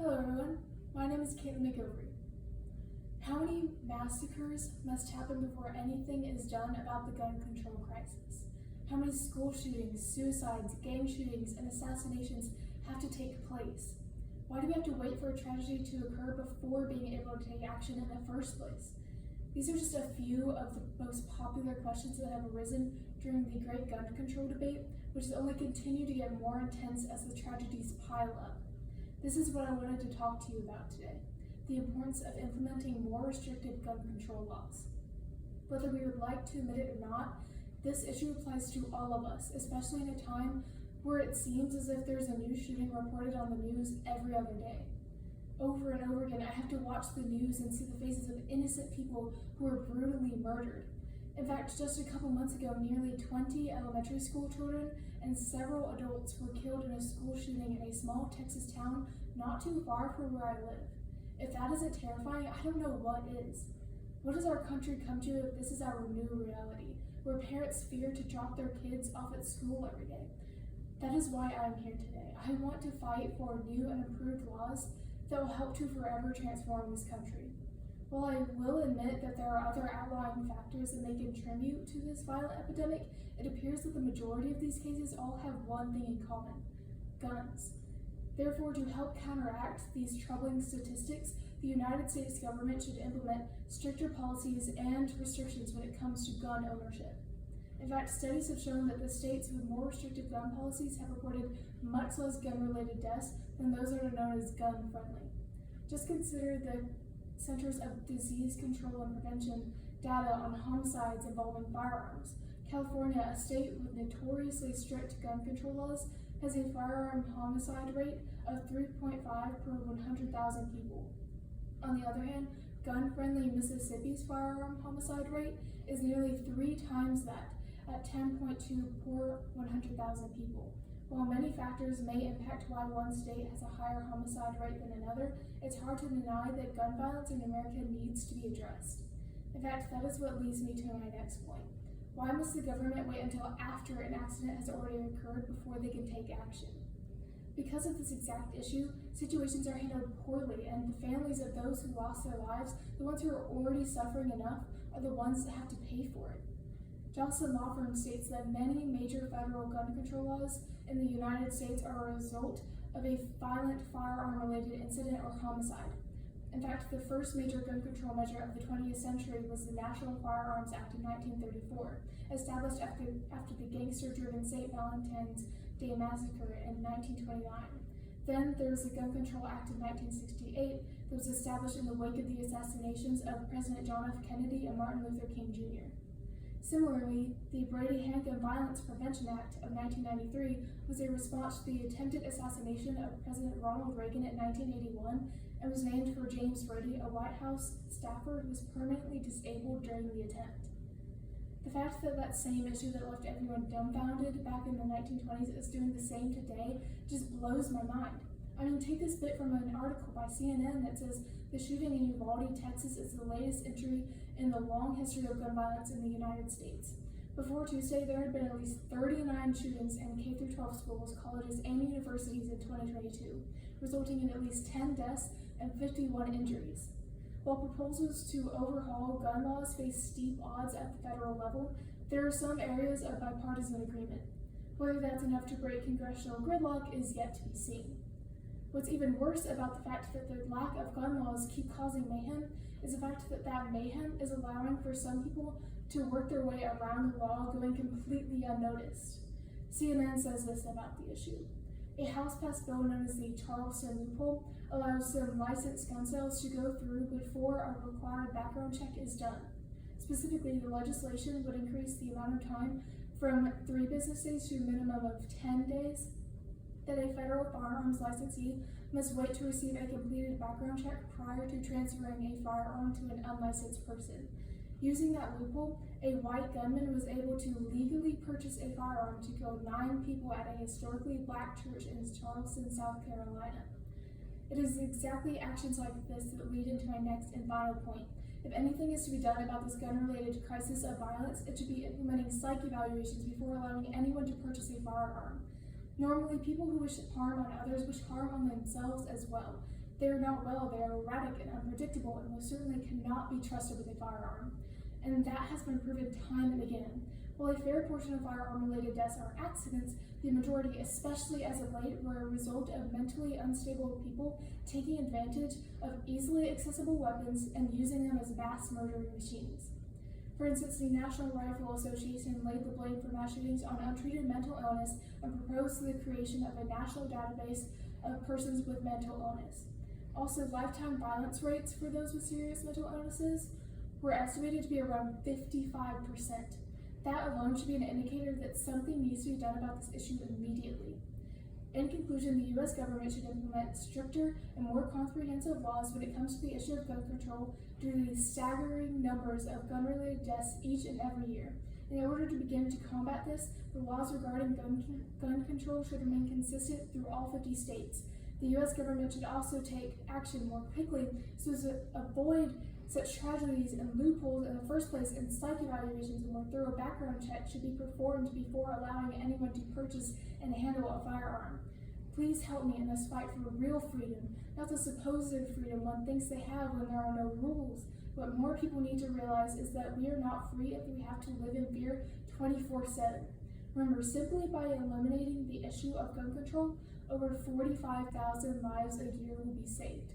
Hello everyone, my name is McGilvray. How many massacres must happen before anything is done about the gun control crisis? How many school shootings, suicides, gang shootings, and assassinations have to take place? Why do we have to wait for a tragedy to occur before being able to take action in the first place? These are just a few of the most popular questions that have arisen during the Great Gun Control debate, which has only continued to get more intense as the tragedies pile up. This is what I wanted to talk to you about today, the importance of implementing more restrictive gun control laws. Whether we would like to admit it or not, this issue applies to all of us, especially in a time where it seems as if there's a new shooting reported on the news every other day. Over and over again, I have to watch the news and see the faces of innocent people who are brutally murdered. In fact, just a couple months ago, nearly 20 elementary school children and several adults were killed in a school shooting in a small Texas town not too far from where I live. If that isn't terrifying, I don't know what is. What does our country come to if this is our new reality, where parents fear to drop their kids off at school every day? That is why I'm here today. I want to fight for new and improved laws that will help to forever transform this country. While I will admit that there are other outlying factors that may contribute to this violent epidemic, it appears that the majority of these cases all have one thing in common: guns. Therefore, to help counteract these troubling statistics, the United States government should implement stricter policies and restrictions when it comes to gun ownership. In fact, studies have shown that the states with more restrictive gun policies have reported much less gun-related deaths than those that are known as gun-friendly. Just consider the Centers of Disease Control and Prevention data on homicides involving firearms. California, a state with notoriously strict gun control laws, has a firearm homicide rate of 3.5 per 100,000 people. On the other hand, gun-friendly Mississippi's firearm homicide rate is nearly 3 times that, at 10.2 per 100,000 people. While many factors may impact why one state has a higher homicide rate than another, it's hard to deny that gun violence in America needs to be addressed. In fact, that is what leads me to my next point. Why must the government wait until after an accident has already occurred before they can take action? Because of this exact issue, situations are handled poorly, and the families of those who lost their lives, the ones who are already suffering enough, are the ones that have to pay for it. Johnson Law Firm states that many major federal gun control laws in the United States are a result of a violent firearm-related incident or homicide. In fact, the first major gun control measure of the 20th century was the National Firearms Act of 1934, established after the gangster-driven St. Valentine's Day Massacre in 1929. Then there was the Gun Control Act of 1968 that was established in the wake of the assassinations of President John F. Kennedy and Martin Luther King Jr. Similarly, the Brady Handgun Violence Prevention Act of 1993 was a response to the attempted assassination of President Ronald Reagan in 1981 and was named for James Brady, a White House staffer who was permanently disabled during the attempt. The fact that that same issue that left everyone dumbfounded back in the 1920s is doing the same today just blows my mind. I mean, take this bit from an article by CNN that says the shooting in Uvalde, Texas is the latest entry in the long history of gun violence in the United States. Before Tuesday, there had been at least 39 shootings in K-12 schools, colleges, and universities in 2022, resulting in at least 10 deaths and 51 injuries. While proposals to overhaul gun laws face steep odds at the federal level, there are some areas of bipartisan agreement. Whether that's enough to break congressional gridlock is yet to be seen. What's even worse about the fact that the lack of gun laws keep causing mayhem is the fact that that mayhem is allowing for some people to work their way around the law, going completely unnoticed. CNN says this about the issue. A House-passed bill known as the Charleston loophole allows some licensed gun sales to go through before a required background check is done. Specifically, the legislation would increase the amount of time from 3 business days to a minimum of 10 days that a federal firearms licensee must wait to receive a completed background check prior to transferring a firearm to an unlicensed person. Using that loophole, a white gunman was able to legally purchase a firearm to kill 9 people at a historically black church in Charleston, South Carolina. It is exactly actions like this that lead into my next and final point. If anything is to be done about this gun-related crisis of violence, it should be implementing psych evaluations before allowing anyone to purchase a firearm. Normally, people who wish harm on others wish harm on themselves as well. They are not well, they are erratic and unpredictable, and most certainly cannot be trusted with a firearm. And that has been proven time and again. While a fair portion of firearm-related deaths are accidents, the majority, especially as of late, were a result of mentally unstable people taking advantage of easily accessible weapons and using them as mass murdering machines. For instance, the National Rifle Association laid the blame for mass shootings on untreated mental illness and proposed the creation of a national database of persons with mental illness. Also, lifetime violence rates for those with serious mental illnesses were estimated to be around 55%. That alone should be an indicator that something needs to be done about this issue immediately. In conclusion, the U.S. government should implement stricter and more comprehensive laws when it comes to the issue of gun control due to the staggering numbers of gun-related deaths each and every year. In order to begin to combat this, the laws regarding gun control should remain consistent through all 50 states. The U.S. government should also take action more quickly so as to avoid such tragedies and loopholes in the first place, and psych evaluations and more thorough background checks should be performed before allowing anyone to purchase and handle a firearm. Please help me in this fight for real freedom, not the supposed freedom one thinks they have when there are no rules. What more people need to realize is that we are not free if we have to live in fear 24/7. Remember, simply by eliminating the issue of gun control, over 45,000 lives a year will be saved.